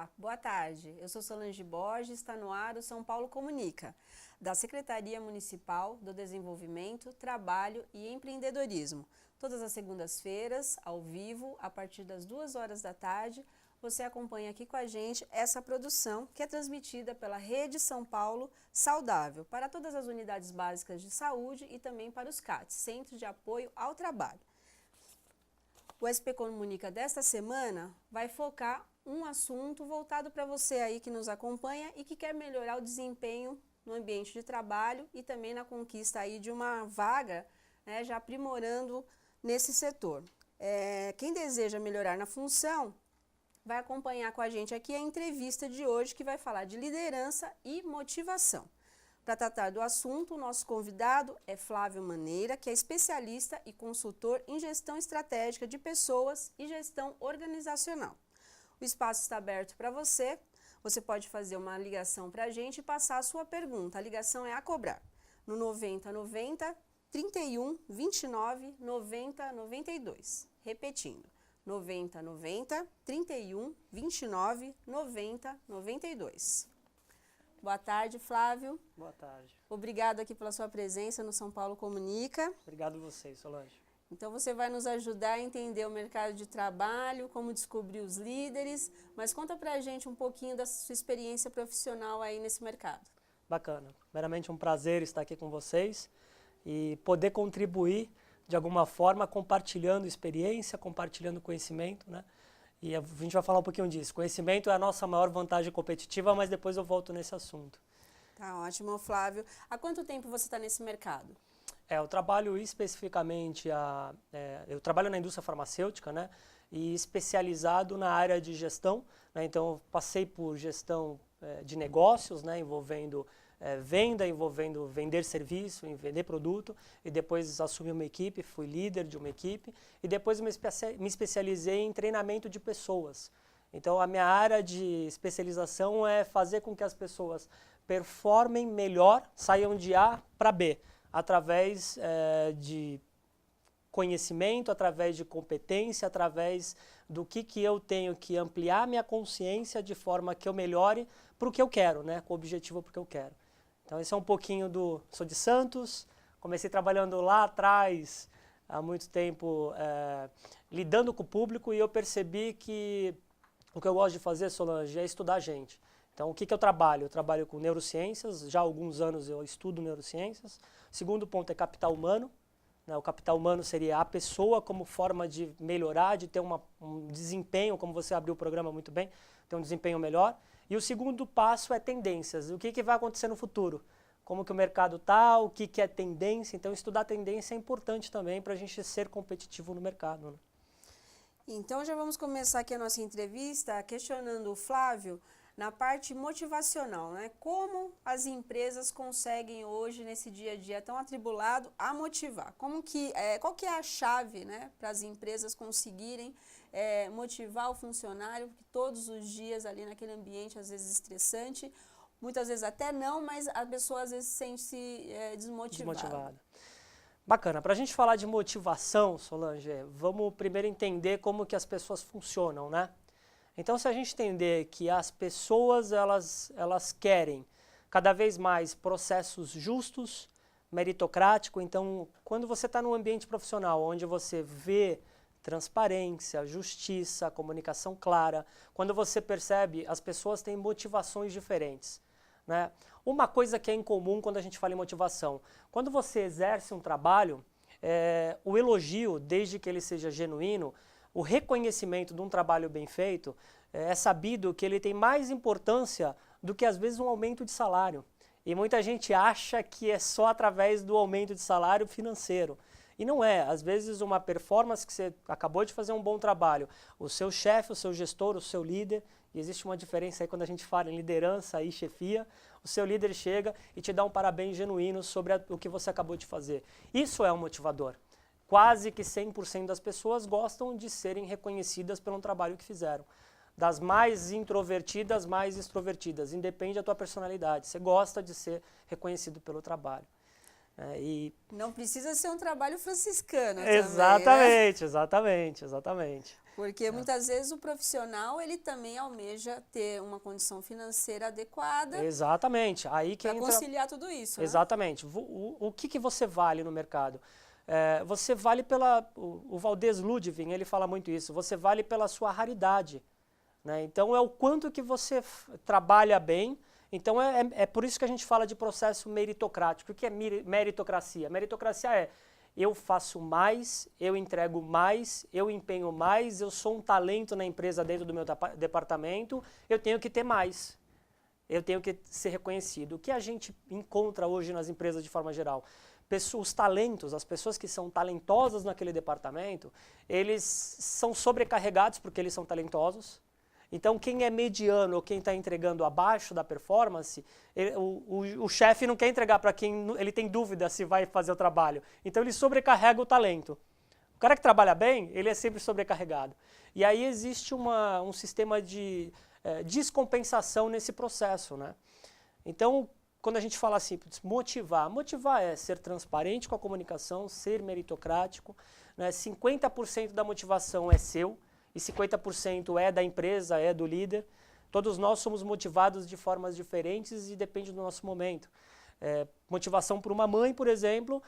Olá, boa tarde. Eu sou Solange Borges, está no ar o São Paulo Comunica, da Secretaria Municipal do Desenvolvimento, Trabalho e Empreendedorismo. Todas as segundas-feiras, ao vivo, a partir das 2 horas da tarde, você acompanha aqui com a gente essa produção que é transmitida pela Rede São Paulo Saudável para todas as unidades básicas de saúde e também para os CATs, Centros de Apoio ao Trabalho. O SP Comunica desta semana vai focar um assunto voltado para você aí que nos acompanha e que quer melhorar o desempenho no ambiente de trabalho e também na conquista aí de uma vaga, né, já aprimorando nesse setor. Quem deseja melhorar na função vai acompanhar com a gente aqui a entrevista de hoje que vai falar de liderança e motivação. Para tratar do assunto, o nosso convidado é Flávio Maneira, que é especialista e consultor em gestão estratégica de pessoas e gestão organizacional. O espaço está aberto para você. Você pode fazer uma ligação para a gente e passar a sua pergunta. A ligação é a cobrar no 9090 31 29 90 92. Repetindo, 9090 31 29 90 92. Boa tarde, Flávio. Boa tarde. Obrigado aqui pela sua presença no São Paulo Comunica. Obrigado a vocês, Solange. Então você vai nos ajudar a entender o mercado de trabalho, como descobrir os líderes, mas conta pra gente um pouquinho da sua experiência profissional aí nesse mercado. Bacana. Meramente um prazer estar aqui com vocês e poder contribuir de alguma forma compartilhando experiência, compartilhando conhecimento, né? E a gente vai falar um pouquinho disso. Conhecimento é a nossa maior vantagem competitiva, mas depois eu volto nesse assunto. Tá ótimo, Flávio. Há quanto tempo você está nesse mercado? Eu trabalho especificamente, eu trabalho na indústria farmacêutica, né, e especializado na área de gestão, né, então eu passei por gestão de negócios, né, envolvendo venda, envolvendo vender serviço, vender produto, e depois assumi uma equipe, fui líder de uma equipe, e depois me especializei em treinamento de pessoas. Então a minha área de especialização é fazer com que as pessoas performem melhor, saiam de A para B, através de conhecimento, através de competência, através do que eu tenho que ampliar minha consciência de forma que eu melhore para o que eu quero, né? Com o objetivo para o que eu quero. Então esse é um pouquinho sou de Santos, comecei trabalhando lá atrás, há muito tempo, lidando com o público, e eu percebi que o que eu gosto de fazer, Solange, é estudar gente. Então, o que eu trabalho? Eu trabalho com neurociências, já há alguns anos eu estudo neurociências. Segundo ponto é capital humano. Né? O capital humano seria a pessoa como forma de melhorar, de ter um desempenho, como você abriu o programa muito bem, ter um desempenho melhor. E o segundo passo é tendências. O que vai acontecer no futuro? Como que o mercado está, o que é tendência. Então, estudar tendência é importante também para a gente ser competitivo no mercado. Né? Então, já vamos começar aqui a nossa entrevista questionando o Flávio na parte motivacional, né? Como as empresas conseguem hoje, nesse dia a dia tão atribulado, a motivar? Qual que é a chave, né, para as empresas conseguirem motivar o funcionário que todos os dias ali naquele ambiente, às vezes estressante, muitas vezes até não, mas a pessoa às vezes sente-se desmotivada. Bacana. Para a gente falar de motivação, Solange, vamos primeiro entender como que as pessoas funcionam, né? Então, se a gente entender que as pessoas elas querem cada vez mais processos justos, meritocráticos, então, quando você está num ambiente profissional onde você vê transparência, justiça, comunicação clara, quando você percebe as pessoas têm motivações diferentes. Né? Uma coisa que é incomum quando a gente fala em motivação, quando você exerce um trabalho, o elogio, desde que ele seja genuíno, o reconhecimento de um trabalho bem feito, é sabido que ele tem mais importância do que às vezes um aumento de salário. E muita gente acha que é só através do aumento de salário financeiro. E não é. Às vezes uma performance que você acabou de fazer um bom trabalho, o seu chefe, o seu gestor, o seu líder, e existe uma diferença aí quando a gente fala em liderança e chefia, o seu líder chega e te dá um parabéns genuíno sobre o que você acabou de fazer. Isso é um motivador. Quase que 100% das pessoas gostam de serem reconhecidas pelo trabalho que fizeram. Das mais introvertidas, mais extrovertidas. Independe da tua personalidade. Você gosta de ser reconhecido pelo trabalho. Não precisa ser um trabalho franciscano exatamente, também, né? exatamente. Porque muitas vezes o profissional, ele também almeja ter uma condição financeira adequada. Exatamente. Aí que para entra... conciliar tudo isso, né? Exatamente. O que você vale no mercado? Você vale pela... O Valdez Ludwig, ele fala muito isso. Você vale pela sua raridade. Né? Então, é o quanto que você trabalha bem. Então, é por isso que a gente fala de processo meritocrático. O que é meritocracia? Meritocracia é: eu faço mais, eu entrego mais, eu empenho mais, eu sou um talento na empresa dentro do meu departamento, eu tenho que ter mais, eu tenho que ser reconhecido. O que a gente encontra hoje nas empresas de forma geral? Os talentos, as pessoas que são talentosas naquele departamento, eles são sobrecarregados porque eles são talentosos. Então, quem é mediano ou quem está entregando abaixo da performance, o chefe não quer entregar para quem ele tem dúvida se vai fazer o trabalho. Então, ele sobrecarrega o talento. O cara que trabalha bem, ele é sempre sobrecarregado. E aí existe um sistema de descompensação nesse processo, né? Então, quando a gente fala assim, motivar é ser transparente com a comunicação, ser meritocrático, né? 50% da motivação é seu, e 50% é da empresa, é do líder. Todos nós somos motivados de formas diferentes e depende do nosso momento. Motivação para uma mãe, por exemplo,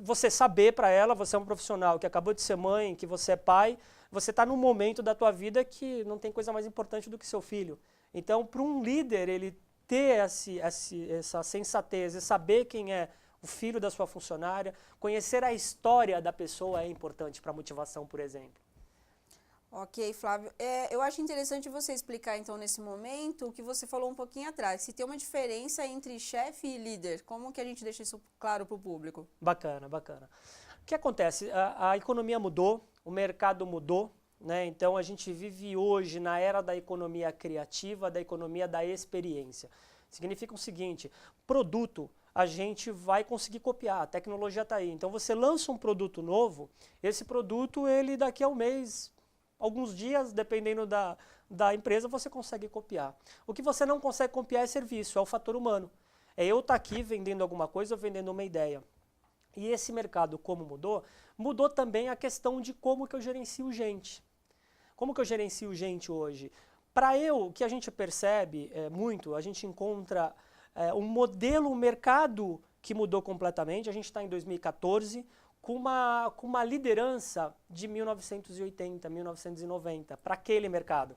você saber para ela, você é um profissional que acabou de ser mãe, que você é pai, você está num momento da tua vida que não tem coisa mais importante do que seu filho. Então, para um líder, ele ter essa sensatez e saber quem é o filho da sua funcionária, conhecer a história da pessoa é importante para a motivação, por exemplo. Ok, Flávio. Eu acho interessante você explicar, então, nesse momento, o que você falou um pouquinho atrás, se tem uma diferença entre chefe e líder. Como que a gente deixa isso claro para o público? Bacana, bacana. O que acontece? A economia mudou, o mercado mudou, né? Então, a gente vive hoje na era da economia criativa, da economia da experiência. Significa o seguinte: produto a gente vai conseguir copiar, a tecnologia está aí. Então, você lança um produto novo, esse produto, ele daqui a um mês... Alguns dias, dependendo da empresa, você consegue copiar. O que você não consegue copiar é serviço, é o fator humano. É eu estar aqui vendendo alguma coisa ou vendendo uma ideia. E esse mercado, como mudou, mudou também a questão de como que eu gerencio gente. Como que eu gerencio gente hoje? Para o que a gente percebe muito, a gente encontra um modelo, um mercado que mudou completamente. A gente está em 2014, com uma liderança de 1980, 1990, para aquele mercado.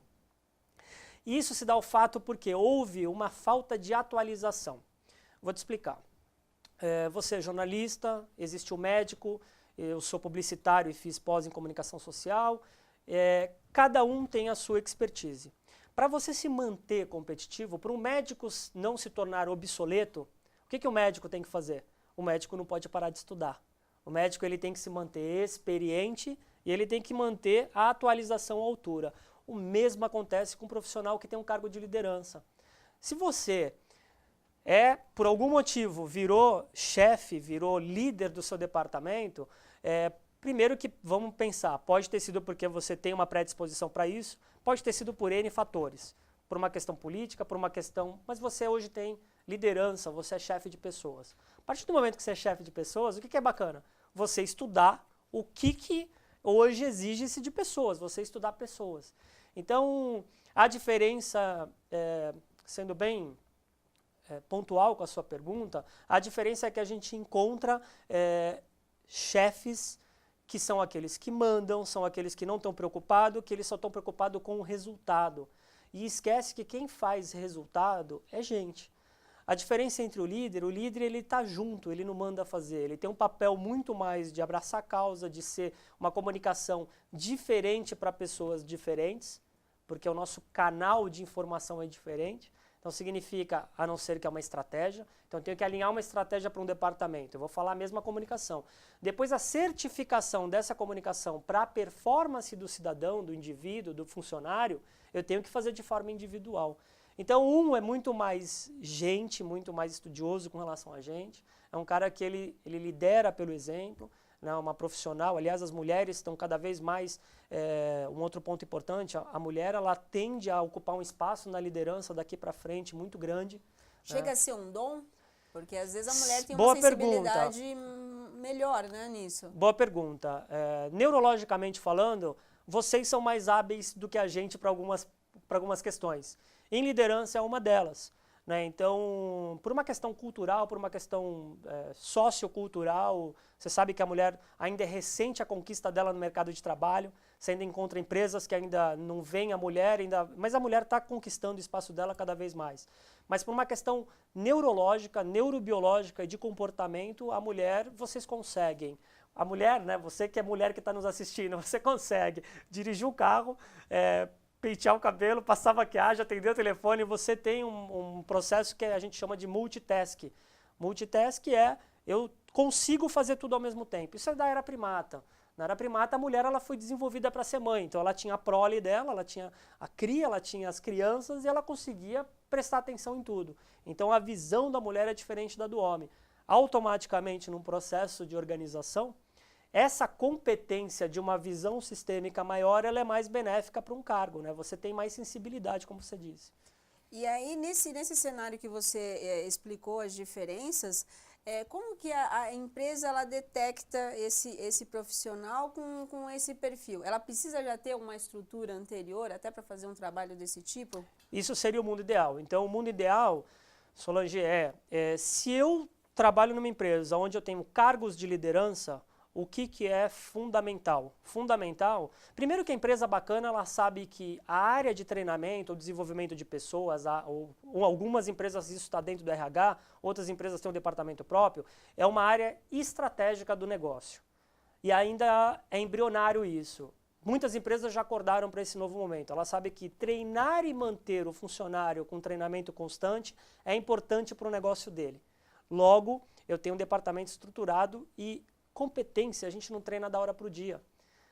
E isso se dá ao fato porque houve uma falta de atualização. Vou te explicar. Você é jornalista, existe o médico, eu sou publicitário e fiz pós em comunicação social. Cada um tem a sua expertise. Para você se manter competitivo, para um médico não se tornar obsoleto, o que o médico tem que fazer? O médico não pode parar de estudar. O médico ele tem que se manter experiente e ele tem que manter a atualização à altura. O mesmo acontece com um profissional que tem um cargo de liderança. Se você por algum motivo, virou chefe, virou líder do seu departamento, primeiro que vamos pensar, pode ter sido porque você tem uma predisposição para isso, pode ter sido por N fatores. Por uma questão política, por uma questão... Mas você hoje tem liderança, você é chefe de pessoas. A partir do momento que você é chefe de pessoas, o que é bacana? Você estudar o que hoje exige-se de pessoas, você estudar pessoas. Então, a diferença, sendo bem pontual com a sua pergunta, a diferença é que a gente encontra chefes que são aqueles que mandam, são aqueles que não estão preocupados, que eles só estão preocupados com o resultado. E esquece que quem faz resultado é gente. A diferença entre o líder ele está junto, ele não manda fazer, ele tem um papel muito mais de abraçar a causa, de ser uma comunicação diferente para pessoas diferentes, porque o nosso canal de informação é diferente. Então significa, a não ser que é uma estratégia, então eu tenho que alinhar uma estratégia para um departamento, eu vou falar a mesma comunicação. Depois a certificação dessa comunicação para a performance do cidadão, do indivíduo, do funcionário, eu tenho que fazer de forma individual. Então um é muito mais gente, muito mais estudioso com relação a gente, é um cara que ele lidera pelo exemplo, né, uma profissional. Aliás, as mulheres estão cada vez mais, um outro ponto importante, a mulher ela tende a ocupar um espaço na liderança daqui para frente muito grande. Chega a ser um dom? Porque às vezes a mulher tem Boa uma sensibilidade pergunta. melhor, né, nisso. Boa pergunta. Neurologicamente falando, vocês são mais hábeis do que a gente para algumas questões. Em liderança é uma delas. Né? Então, por uma questão cultural, por uma questão sociocultural, você sabe que a mulher ainda é recente a conquista dela no mercado de trabalho, você ainda encontra empresas que ainda não veem a mulher, mas a mulher está conquistando o espaço dela cada vez mais. Mas por uma questão neurológica, neurobiológica e de comportamento, a mulher, vocês conseguem. A mulher, né, você que é mulher que está nos assistindo, você consegue dirigir o carro, pentear o cabelo, passar maquiagem, atender o telefone, você tem um processo que a gente chama de multitask. Multitask eu consigo fazer tudo ao mesmo tempo. Isso é da era primata. Na era primata, a mulher ela foi desenvolvida para ser mãe. Então, ela tinha a prole dela, ela tinha a cria, ela tinha as crianças e ela conseguia prestar atenção em tudo. Então, a visão da mulher é diferente da do homem. Automaticamente, num processo de organização, essa competência de uma visão sistêmica maior, ela é mais benéfica para um cargo, né? Você tem mais sensibilidade, como você disse. E aí, nesse cenário que você explicou as diferenças, como que a empresa ela detecta esse profissional com esse perfil? Ela precisa já ter uma estrutura anterior até para fazer um trabalho desse tipo? Isso seria o mundo ideal. Então, o mundo ideal, Solange, se eu trabalho numa empresa onde eu tenho cargos de liderança, o que é fundamental? Fundamental, primeiro que a empresa bacana, ela sabe que a área de treinamento ou desenvolvimento de pessoas, ou algumas empresas isso está dentro do RH, outras empresas têm um departamento próprio, é uma área estratégica do negócio. E ainda é embrionário isso. Muitas empresas já acordaram para esse novo momento. Ela sabe que treinar e manter o funcionário com treinamento constante é importante para o negócio dele. Logo, eu tenho um departamento estruturado e competência a gente não treina da hora para o dia.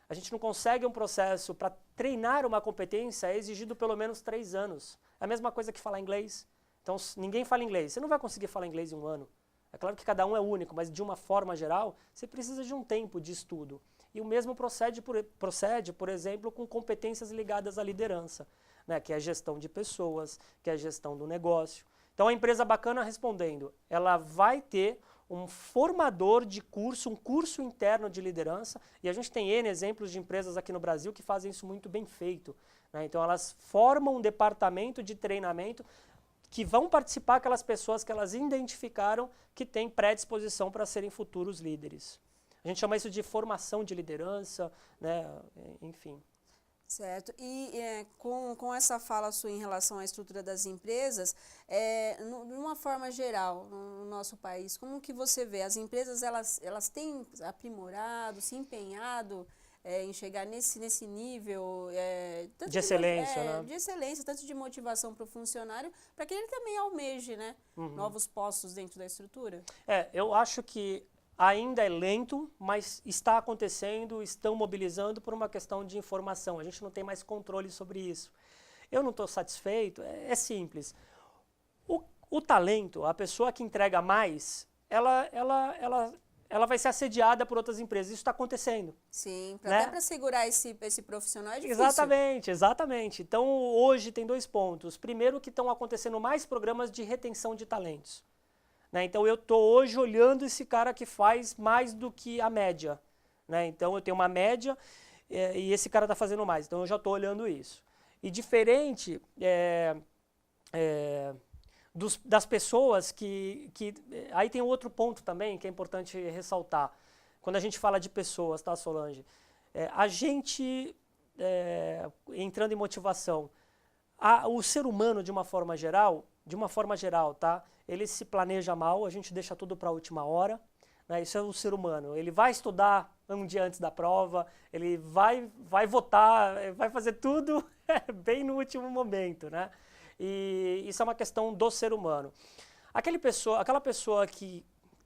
A gente não consegue um processo para treinar uma competência, é exigido pelo menos 3 anos. É a mesma coisa que falar inglês. Então, ninguém fala inglês. Você não vai conseguir falar inglês em 1 ano. É claro que cada um é único, mas de uma forma geral, você precisa de um tempo de estudo. E o mesmo procede, por exemplo, com competências ligadas à liderança, né, que é a gestão de pessoas, que é a gestão do negócio. Então, a empresa bacana respondendo, ela vai ter um formador de curso, um curso interno de liderança, e a gente tem N exemplos de empresas aqui no Brasil que fazem isso muito bem feito. Né? Então, elas formam um departamento de treinamento que vão participar aquelas pessoas que elas identificaram que têm predisposição para serem futuros líderes. A gente chama isso de formação de liderança, né? Enfim. Certo. E com essa fala sua em relação à estrutura das empresas, numa forma geral, no nosso país, como que você vê? As empresas elas têm aprimorado, se empenhado em chegar nesse nível tanto de excelência, né? De excelência, tanto de motivação para o funcionário, para que ele também almeje, né, novos postos dentro da estrutura? Eu acho que ainda é lento, mas está acontecendo, estão mobilizando por uma questão de informação. A gente não tem mais controle sobre isso. Eu não estou satisfeito, é simples. O talento, a pessoa que entrega mais, ela vai ser assediada por outras empresas. Isso está acontecendo. Sim, né? Até para segurar esse profissional é difícil. Exatamente. Então, hoje tem 2 pontos. Primeiro, que estão acontecendo mais programas de retenção de talentos. Né? Então, eu estou hoje olhando esse cara que faz mais do que a média. Né? Então, eu tenho uma média e esse cara está fazendo mais. Então, eu já estou olhando isso. E diferente das pessoas que... Aí tem outro ponto também que é importante ressaltar. Quando a gente fala de pessoas, tá, Solange? A gente, entrando em motivação, o ser humano, de uma forma geral, tá? Ele se planeja mal, a gente deixa tudo para a última hora, né? Isso é o ser humano. Ele vai estudar um dia antes da prova, ele vai votar, vai fazer tudo bem no último momento, né? E isso é uma questão do ser humano. Aquela pessoa que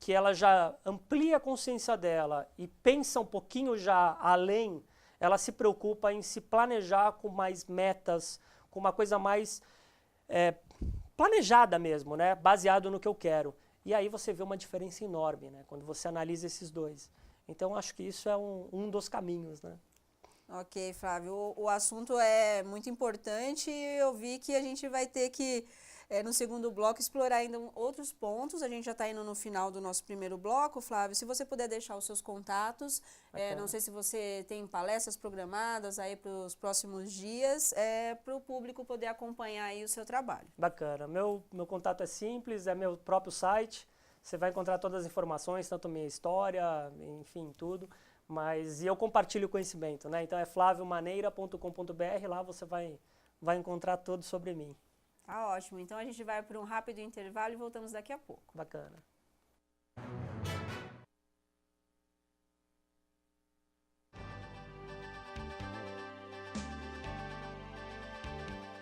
ela já amplia a consciência dela e pensa um pouquinho já além, ela se preocupa em se planejar com mais metas, com uma coisa mais planejada mesmo, né? Baseado no que eu quero. E aí você vê uma diferença enorme, né? Quando você analisa esses dois. Então, acho que isso é um dos caminhos, né? Ok, Flávio. O assunto é muito importante e eu vi que a gente vai ter que no segundo bloco, explorar ainda outros pontos. A gente já está indo no final do nosso primeiro bloco. Flávio, se você puder deixar os seus contatos, não sei se você tem palestras programadas aí para os próximos dias, para o público poder acompanhar aí o seu trabalho. Bacana. Meu contato é simples, é meu próprio site. Você vai encontrar todas as informações, tanto minha história, enfim, tudo. Mas eu compartilho conhecimento, né? Então é flaviomaneira.com.br, lá você vai encontrar tudo sobre mim. Tá ótimo. Então a gente vai para um rápido intervalo e voltamos daqui a pouco. Bacana.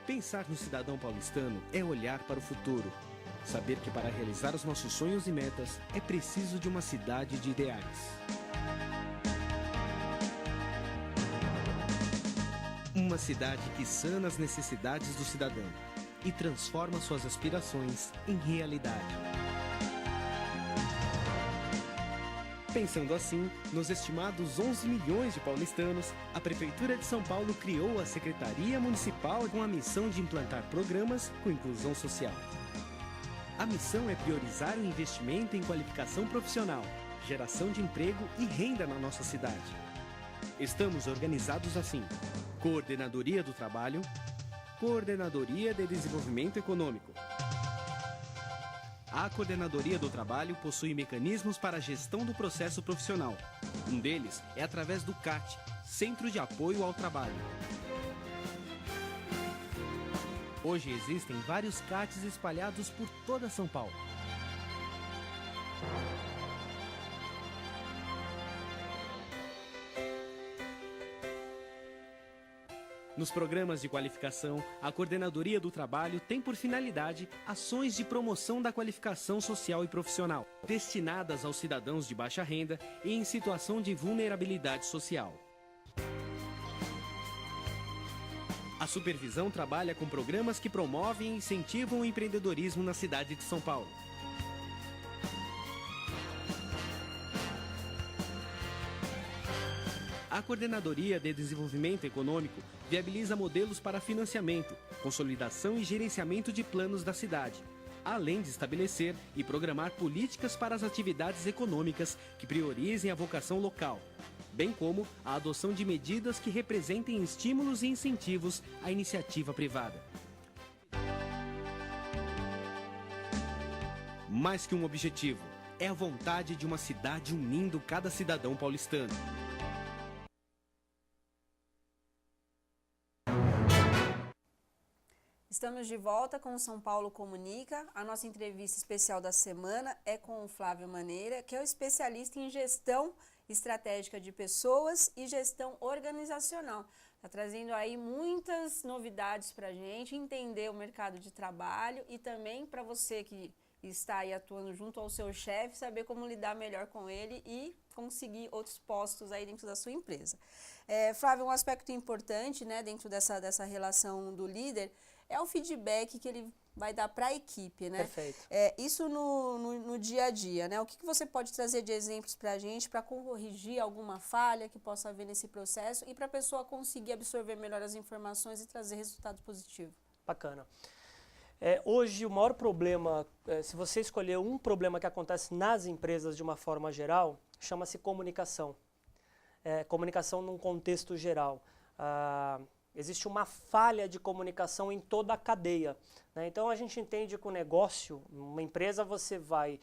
Pensar no cidadão paulistano é olhar para o futuro. Saber que para realizar os nossos sonhos e metas é preciso de uma cidade de ideais. Uma cidade que sana as necessidades do cidadão e transforma suas aspirações em realidade. Pensando assim, nos estimados 11 milhões de paulistanos, a Prefeitura de São Paulo criou a Secretaria Municipal com a missão de implantar programas com inclusão social. A missão é priorizar o investimento em qualificação profissional, geração de emprego e renda na nossa cidade. Estamos organizados assim: Coordenadoria do Trabalho, Coordenadoria de Desenvolvimento Econômico. A Coordenadoria do Trabalho possui mecanismos para a gestão do processo profissional. Um deles é através do CAT, Centro de Apoio ao Trabalho. Hoje existem vários CATs espalhados por toda São Paulo. Nos programas de qualificação, a Coordenadoria do Trabalho tem por finalidade ações de promoção da qualificação social e profissional, destinadas aos cidadãos de baixa renda e em situação de vulnerabilidade social. A supervisão trabalha com programas que promovem e incentivam o empreendedorismo na cidade de São Paulo. A Coordenadoria de Desenvolvimento Econômico viabiliza modelos para financiamento, consolidação e gerenciamento de planos da cidade, além de estabelecer e programar políticas para as atividades econômicas que priorizem a vocação local, bem como a adoção de medidas que representem estímulos e incentivos à iniciativa privada. Mais que um objetivo, é a vontade de uma cidade unindo cada cidadão paulistano. Estamos de volta com o São Paulo Comunica. A nossa entrevista especial da semana é com o Flávio Maneira, que é o especialista em gestão estratégica de pessoas e gestão organizacional. Está trazendo aí muitas novidades para a gente entender o mercado de trabalho e também para você que está aí atuando junto ao seu chefe, saber como lidar melhor com ele e conseguir outros postos aí dentro da sua empresa. Flávio, um aspecto importante, né, dentro dessa relação do líder é o feedback que ele vai dar para a equipe, né? Perfeito. Isso no dia a dia, né? O que você pode trazer de exemplos para a gente para corrigir alguma falha que possa haver nesse processo e para a pessoa conseguir absorver melhor as informações e trazer resultado positivo? Bacana. Hoje, o maior problema, se você escolher um problema que acontece nas empresas de uma forma geral, chama-se comunicação. Comunicação num contexto geral. Existe uma falha de comunicação em toda a cadeia, né? Então a gente entende que o negócio, uma empresa, você vai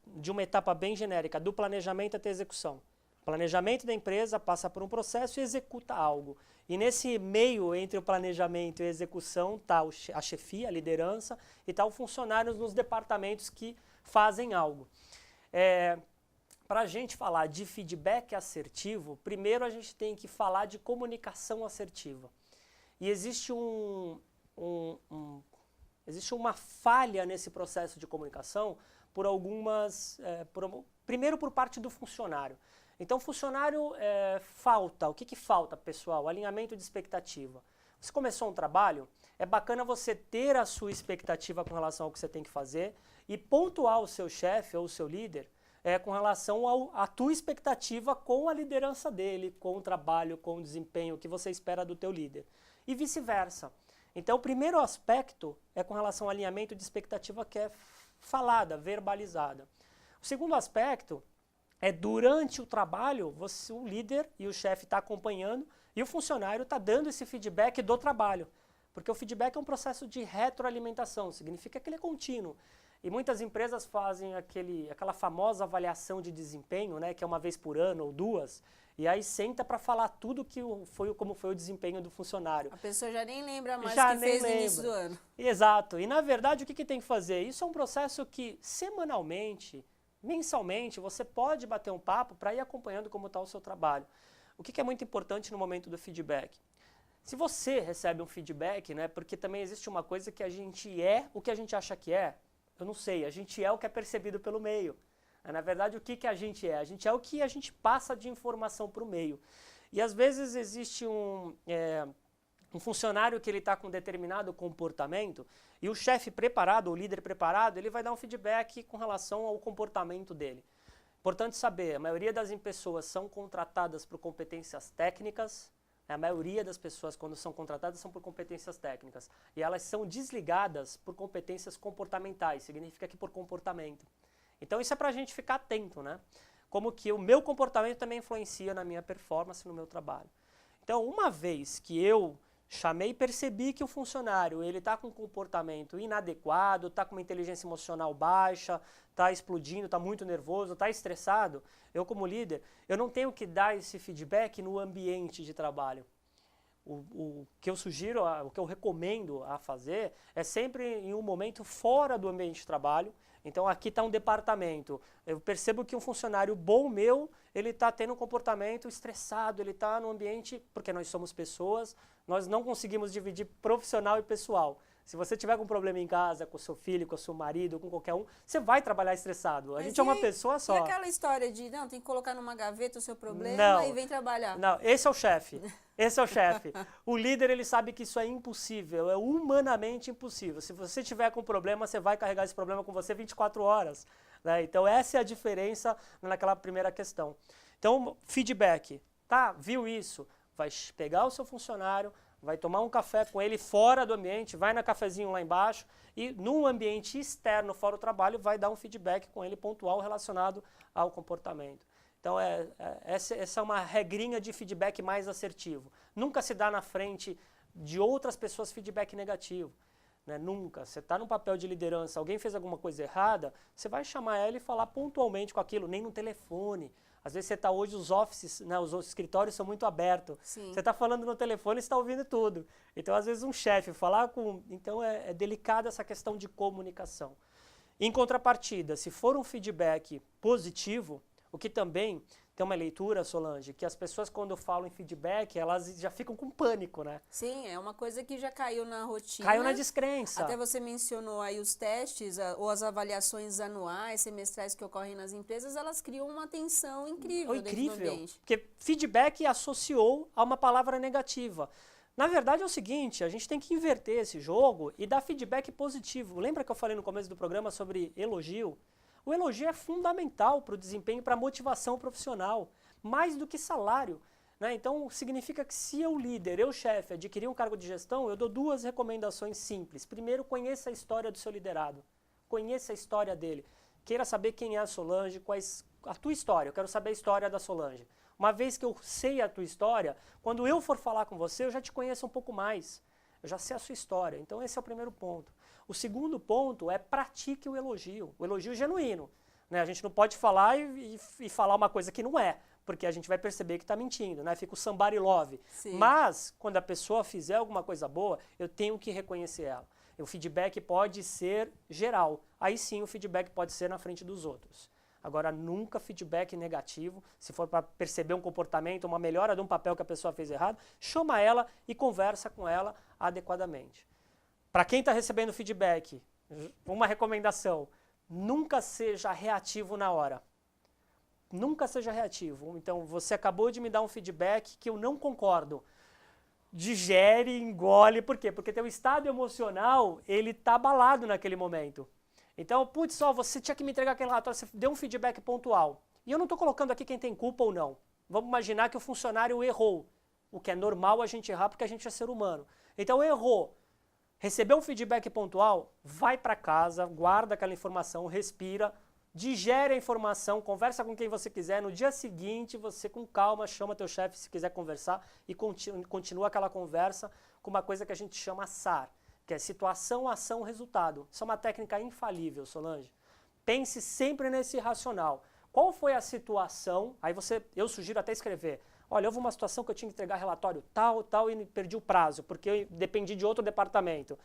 de uma etapa bem genérica, do planejamento até a execução. O planejamento da empresa passa por um processo e executa algo. E nesse meio entre o planejamento e a execução está a chefia, a liderança, e está os funcionários nos departamentos que fazem algo. Para a gente falar de feedback assertivo, primeiro a gente tem que falar de comunicação assertiva. E existe existe uma falha nesse processo de comunicação por algumas... primeiro por parte do funcionário. Então, funcionário falta. O que falta, pessoal? Alinhamento de expectativa. Você começou um trabalho, é bacana você ter a sua expectativa com relação ao que você tem que fazer e pontuar o seu chefe ou o seu líder com relação à tua expectativa com a liderança dele, com o trabalho, com o desempenho que você espera do teu líder. E vice-versa. Então, o primeiro aspecto é com relação ao alinhamento de expectativa que é falada, verbalizada. O segundo aspecto é durante o trabalho, você, o líder e o chefe está acompanhando e o funcionário está dando esse feedback do trabalho. Porque o feedback é um processo de retroalimentação, significa que ele é contínuo. E muitas empresas fazem aquela famosa avaliação de desempenho, né, que é uma vez por ano ou duas, e aí senta para falar tudo como foi o desempenho do funcionário. A pessoa já nem lembra mais Já o que nem fez no lembra. início do ano. Exato. E na verdade o que tem que fazer? Isso é um processo que semanalmente, mensalmente, você pode bater um papo para ir acompanhando como está o seu trabalho. O que é muito importante no momento do feedback? Se você recebe um feedback, né, porque também existe uma coisa que a gente é o que a gente acha que é, eu não sei, a gente é o que é percebido pelo meio. Na verdade, o que a gente é? A gente é o que a gente passa de informação para o meio. E às vezes existe um funcionário que ele está com um determinado comportamento e o chefe preparado, o líder preparado, ele vai dar um feedback com relação ao comportamento dele. Importante saber, a maioria das pessoas são contratadas por competências técnicas, a maioria das pessoas, quando são contratadas, são por competências técnicas. E elas são desligadas por competências comportamentais, significa que por comportamento. Então isso é para a gente ficar atento, né? Como que o meu comportamento também influencia na minha performance, no meu trabalho. Então, uma vez que eu chamei e percebi que o funcionário ele está com um comportamento inadequado, está com uma inteligência emocional baixa, está explodindo, está muito nervoso, está estressado, eu como líder, eu não tenho que dar esse feedback no ambiente de trabalho. O que eu sugiro, o que eu recomendo a fazer é sempre em um momento fora do ambiente de trabalho. Então aqui está um departamento, eu percebo que um funcionário bom meu, ele está tendo um comportamento estressado, ele está no ambiente, porque nós somos pessoas, nós não conseguimos dividir profissional e pessoal. Se você tiver com problema em casa, com o seu filho, com o seu marido, com qualquer um, você vai trabalhar estressado. A gente é uma pessoa só. E aquela história de, não, tem que colocar numa gaveta o seu problema Não. e vem trabalhar. Não, esse é o chefe. Esse é o chefe. O líder, ele sabe que isso é impossível, é humanamente impossível. Se você tiver com problema, você vai carregar esse problema com você 24 horas. Né? Então, essa é a diferença naquela primeira questão. Então, feedback. Tá, viu isso? Vai pegar o seu funcionário, vai tomar um café com ele fora do ambiente, vai na cafezinho lá embaixo e num ambiente externo, fora do trabalho, vai dar um feedback com ele pontual relacionado ao comportamento. Então, essa é uma regrinha de feedback mais assertivo. Nunca se dá na frente de outras pessoas feedback negativo. Né? Nunca. Você está num papel de liderança, alguém fez alguma coisa errada, você vai chamar ela e falar pontualmente com aquilo, nem no telefone. Às vezes você está hoje, os offices, né, os escritórios são muito abertos. Sim. Você está falando no telefone e está ouvindo tudo. Então, às vezes, um chefe falar com... Então, é delicada essa questão de comunicação. Em contrapartida, se for um feedback positivo, o que também tem uma leitura, Solange, que as pessoas, quando falam em feedback, elas já ficam com pânico, né? Sim, é uma coisa que já caiu na rotina. Caiu na descrença. Até você mencionou aí os testes ou as avaliações anuais, semestrais que ocorrem nas empresas, elas criam uma tensão incrível dentro do ambiente. Porque feedback associou a uma palavra negativa. Na verdade é o seguinte, a gente tem que inverter esse jogo e dar feedback positivo. Lembra que eu falei no começo do programa sobre elogio? O elogio é fundamental para o desempenho, para a motivação profissional, mais do que salário. Né? Então, significa que se eu líder, eu chefe, adquirir um cargo de gestão, eu dou duas recomendações simples. Primeiro, conheça a história do seu liderado. Conheça a história dele. Queira saber quem é a Solange, a tua história. Eu quero saber a história da Solange. Uma vez que eu sei a tua história, quando eu for falar com você, eu já te conheço um pouco mais. Eu já sei a sua história. Então, esse é o primeiro ponto. O segundo ponto é pratique o elogio genuíno. Né? A gente não pode falar e falar uma coisa que não é, porque a gente vai perceber que está mentindo, né? Fica o somebody love. Sim. Mas, quando a pessoa fizer alguma coisa boa, eu tenho que reconhecer ela. O feedback pode ser geral. Aí sim, o feedback pode ser na frente dos outros. Agora, nunca feedback negativo. Se for para perceber um comportamento, uma melhora de um papel que a pessoa fez errado, chama ela e conversa com ela adequadamente. Para quem está recebendo feedback, uma recomendação, nunca seja reativo na hora. Nunca seja reativo. Então, você acabou de me dar um feedback que eu não concordo. Digere, engole. Por quê? Porque teu estado emocional, ele está abalado naquele momento. Então, putz, só você tinha que me entregar aquele relatório, você deu um feedback pontual. E eu não estou colocando aqui quem tem culpa ou não. Vamos imaginar que o funcionário errou. O que é normal a gente errar porque a gente é ser humano. Então, errou. Recebeu um feedback pontual? Vai para casa, guarda aquela informação, respira, digere a informação, conversa com quem você quiser. No dia seguinte, você com calma chama teu chefe se quiser conversar e continua aquela conversa com uma coisa que a gente chama SAR, que é situação, ação, resultado. Isso é uma técnica infalível, Solange. Pense sempre nesse racional. Qual foi a situação? Aí eu sugiro até escrever. Olha, houve uma situação que eu tinha que entregar relatório tal, e perdi o prazo, porque eu dependi de outro departamento.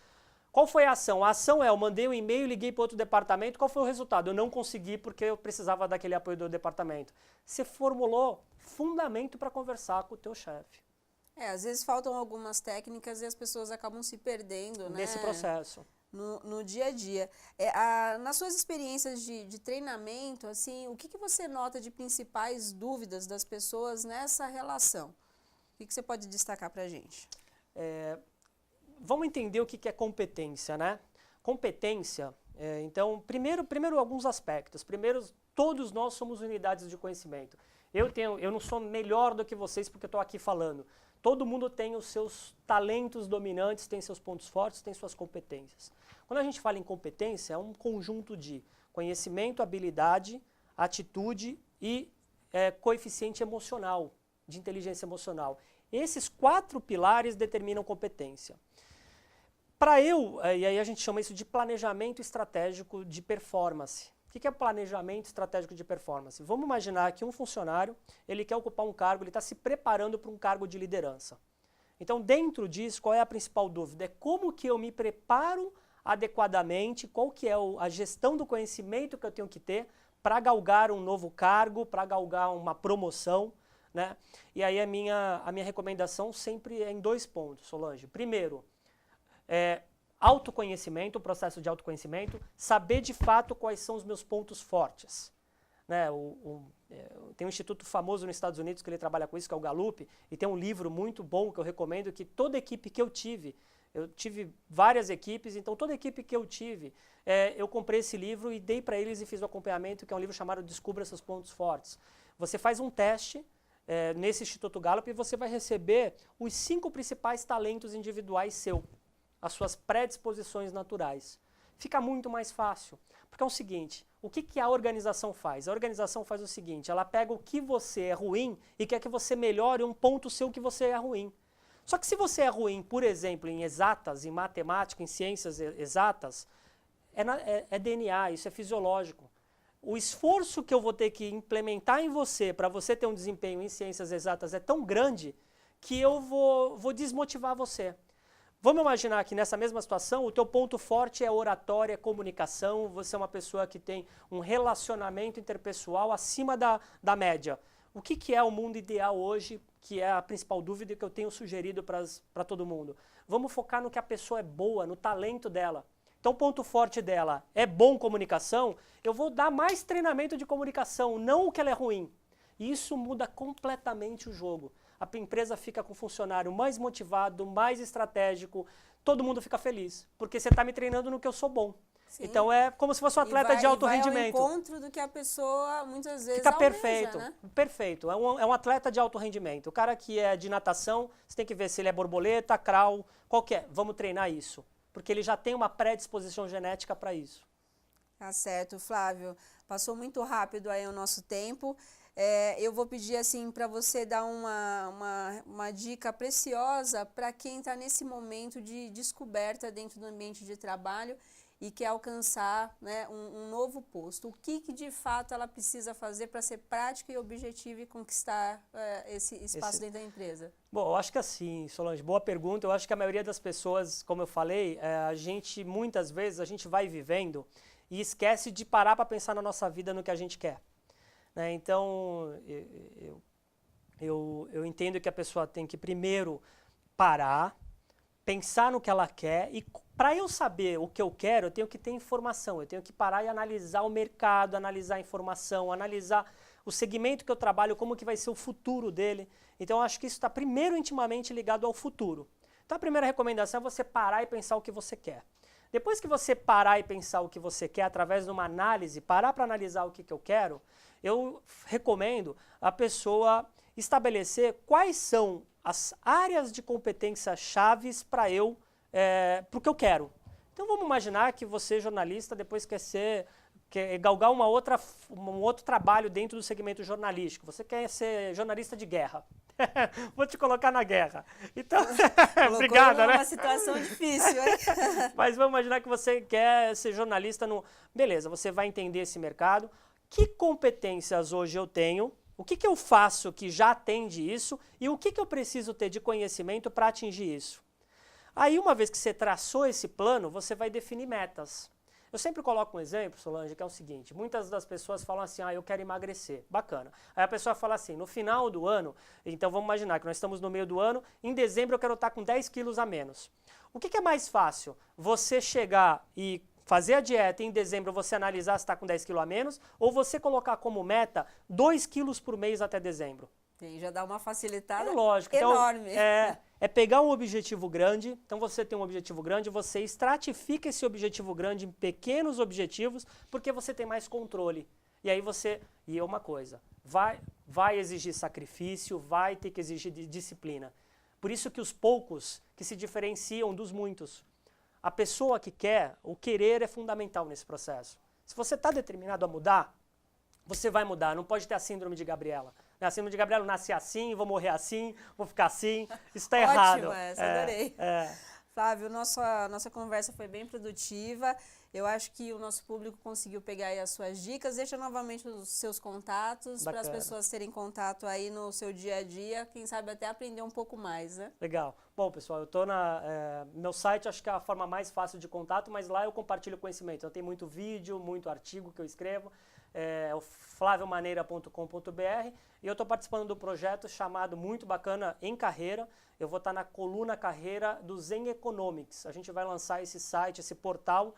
Qual foi a ação? A ação eu mandei um e-mail, liguei para outro departamento. Qual foi o resultado? Eu não consegui porque eu precisava daquele apoio do departamento. Você formulou fundamento para conversar com o teu chefe. Às vezes faltam algumas técnicas e as pessoas acabam se perdendo, né? Nesse processo. No dia a dia. Nas suas experiências de treinamento, assim, o que você nota de principais dúvidas das pessoas nessa relação? O que você pode destacar para a gente? Vamos entender o que é competência, né? Competência, então, primeiro alguns aspectos. Primeiro, todos nós somos unidades de conhecimento. Eu não sou melhor do que vocês porque eu estou aqui falando. Todo mundo tem os seus talentos dominantes, tem seus pontos fortes, tem suas competências. Quando a gente fala em competência, é um conjunto de conhecimento, habilidade, atitude e coeficiente emocional, de inteligência emocional. Esses 4 pilares determinam competência. E aí a gente chama isso de planejamento estratégico de performance. O que é planejamento estratégico de performance? Vamos imaginar que um funcionário, ele quer ocupar um cargo, ele está se preparando para um cargo de liderança. Então, dentro disso, qual é a principal dúvida? É como que eu me preparo adequadamente, qual que é a gestão do conhecimento que eu tenho que ter para galgar um novo cargo, para galgar uma promoção, né? E aí a minha recomendação sempre é em 2 pontos, Solange. Primeiro, autoconhecimento, o processo de autoconhecimento, saber de fato quais são os meus pontos fortes. Né? Tem um instituto famoso nos Estados Unidos que ele trabalha com isso, que é o Gallup, e tem um livro muito bom que eu recomendo, que toda equipe que eu tive várias equipes, então toda equipe que eu tive, eu comprei esse livro e dei para eles e fiz o acompanhamento, que é um livro chamado Descubra Seus Pontos Fortes. Você faz um teste nesse Instituto Gallup e você vai receber os 5 principais talentos individuais seu, as suas predisposições naturais. Fica muito mais fácil, porque é o seguinte, o que a organização faz? A organização faz o seguinte, ela pega o que você é ruim e quer que você melhore um ponto seu que você é ruim. Só que se você é ruim, por exemplo, em exatas, em matemática, em ciências exatas, é DNA, isso é fisiológico. O esforço que eu vou ter que implementar em você para você ter um desempenho em ciências exatas é tão grande que eu vou desmotivar você. Vamos imaginar que nessa mesma situação o teu ponto forte é oratória, é comunicação, você é uma pessoa que tem um relacionamento interpessoal acima da média. O que é o mundo ideal hoje, que é a principal dúvida que eu tenho sugerido para todo mundo? Vamos focar no que a pessoa é boa, no talento dela. Então o ponto forte dela é bom comunicação, eu vou dar mais treinamento de comunicação, não o que ela é ruim. E isso muda completamente o jogo. A empresa fica com o funcionário mais motivado, mais estratégico, todo mundo fica feliz, porque você está me treinando no que eu sou bom. Sim. Então é como se fosse um atleta de alto rendimento. Ao encontro do que a pessoa muitas vezes fica almeja, perfeito, né? Perfeito. É um atleta de alto rendimento. O cara que é de natação, você tem que ver se ele é borboleta, crawl, qual que é. Vamos treinar isso, porque ele já tem uma predisposição genética para isso. Tá certo, Flávio. Passou muito rápido aí o nosso tempo. Eu vou pedir assim para você dar uma dica preciosa para quem está nesse momento de descoberta dentro do ambiente de trabalho e quer alcançar, né, um novo posto. O que de fato ela precisa fazer para ser prática e objetiva e conquistar esse espaço dentro da empresa? Bom, eu acho que assim, Solange, boa pergunta. Eu acho que a maioria das pessoas, como eu falei, muitas vezes a gente vai vivendo e esquece de parar para pensar na nossa vida, no que a gente quer. Né? Então, eu entendo que a pessoa tem que primeiro parar, pensar no que ela quer e para eu saber o que eu quero, eu tenho que ter informação, eu tenho que parar e analisar o mercado, analisar a informação, analisar o segmento que eu trabalho, como que vai ser o futuro dele. Então, eu acho que isso está primeiro intimamente ligado ao futuro. Então, a primeira recomendação é você parar e pensar o que você quer. Depois que você parar e pensar o que você quer, através de uma análise, parar para analisar o que eu quero, eu recomendo a pessoa estabelecer quais são as áreas de competência chaves para eu porque eu quero. Então vamos imaginar que você, jornalista, depois quer galgar um outro trabalho dentro do segmento jornalístico. Você quer ser jornalista de guerra. Vou te colocar na guerra. Então, obrigada, né? É uma situação difícil, hein? Mas vamos imaginar que você quer ser jornalista no... Beleza, você vai entender esse mercado. Que competências hoje eu tenho? O que eu faço que já atende isso? E o que eu preciso ter de conhecimento para atingir isso? Aí, uma vez que você traçou esse plano, você vai definir metas. Eu sempre coloco um exemplo, Solange, que é o seguinte, muitas das pessoas falam assim, eu quero emagrecer, bacana. Aí a pessoa fala assim, no final do ano, então vamos imaginar que nós estamos no meio do ano, em dezembro eu quero estar com 10 quilos a menos. O que é mais fácil? Você chegar e fazer a dieta e em dezembro você analisar se está com 10 quilos a menos, ou você colocar como meta 2 quilos por mês até dezembro? Sim, já dá uma facilitada lógico. enorme. Então, é pegar um objetivo grande, então você tem um objetivo grande, você estratifica esse objetivo grande em pequenos objetivos, porque você tem mais controle. E aí e uma coisa, vai exigir sacrifício, vai ter que exigir disciplina. Por isso que os poucos que se diferenciam dos muitos. A pessoa que quer, o querer é fundamental nesse processo. Se você está determinado a mudar, você vai mudar, não pode ter a síndrome de Gabriela. A síndrome de Gabriela, nasci assim, vou morrer assim, vou ficar assim, isso está errado. Ótimo, adorei. Flávio, nossa conversa foi bem produtiva. Eu acho que o nosso público conseguiu pegar aí as suas dicas. Deixa novamente os seus contatos para as pessoas terem contato aí no seu dia a dia, quem sabe até aprender um pouco mais, né? Legal. Bom, pessoal, eu estou meu site, acho que é a forma mais fácil de contato, mas lá eu compartilho conhecimento. Eu tenho muito vídeo, muito artigo que eu escrevo. É o flaviomaneira.com.br e eu estou participando do projeto chamado muito bacana Em Carreira. Eu vou estar na coluna Carreira do Zen Economics. A gente vai lançar esse site, esse portal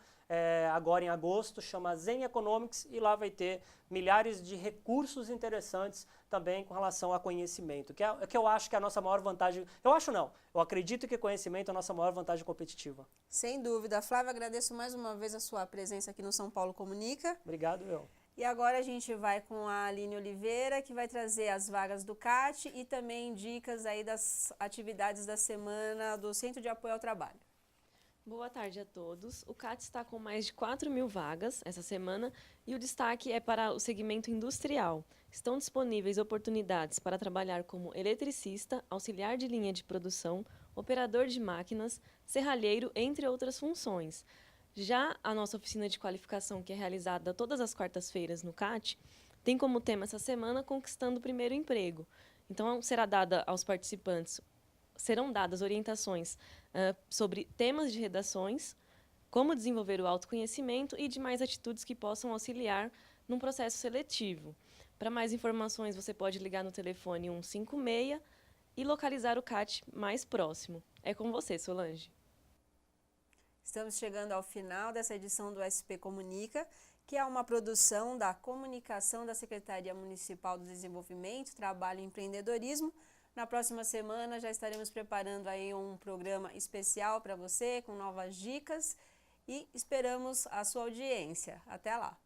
agora em agosto, chama Zen Economics, e lá vai ter milhares de recursos interessantes também com relação a conhecimento, que eu acho que é a nossa maior vantagem. Eu acho não, eu acredito que conhecimento é a nossa maior vantagem competitiva. Sem dúvida. Flávio, agradeço mais uma vez a sua presença aqui no São Paulo Comunica. Obrigado, eu. E agora a gente vai com a Aline Oliveira, que vai trazer as vagas do CAT e também dicas aí das atividades da semana do Centro de Apoio ao Trabalho. Boa tarde a todos. O CAT está com mais de 4.000 vagas essa semana e o destaque é para o segmento industrial. Estão disponíveis oportunidades para trabalhar como eletricista, auxiliar de linha de produção, operador de máquinas, serralheiro, entre outras funções. Já a nossa oficina de qualificação, que é realizada todas as quartas-feiras no CAT, tem como tema essa semana Conquistando o Primeiro Emprego. Então, serão dadas orientações sobre temas de redações, como desenvolver o autoconhecimento e demais atitudes que possam auxiliar num processo seletivo. Para mais informações, você pode ligar no telefone 156 e localizar o CAT mais próximo. É com você, Solange. Estamos chegando ao final dessa edição do SP Comunica, que é uma produção da comunicação da Secretaria Municipal do Desenvolvimento, Trabalho e Empreendedorismo. Na próxima semana já estaremos preparando aí um programa especial para você, com novas dicas, e esperamos a sua audiência. Até lá!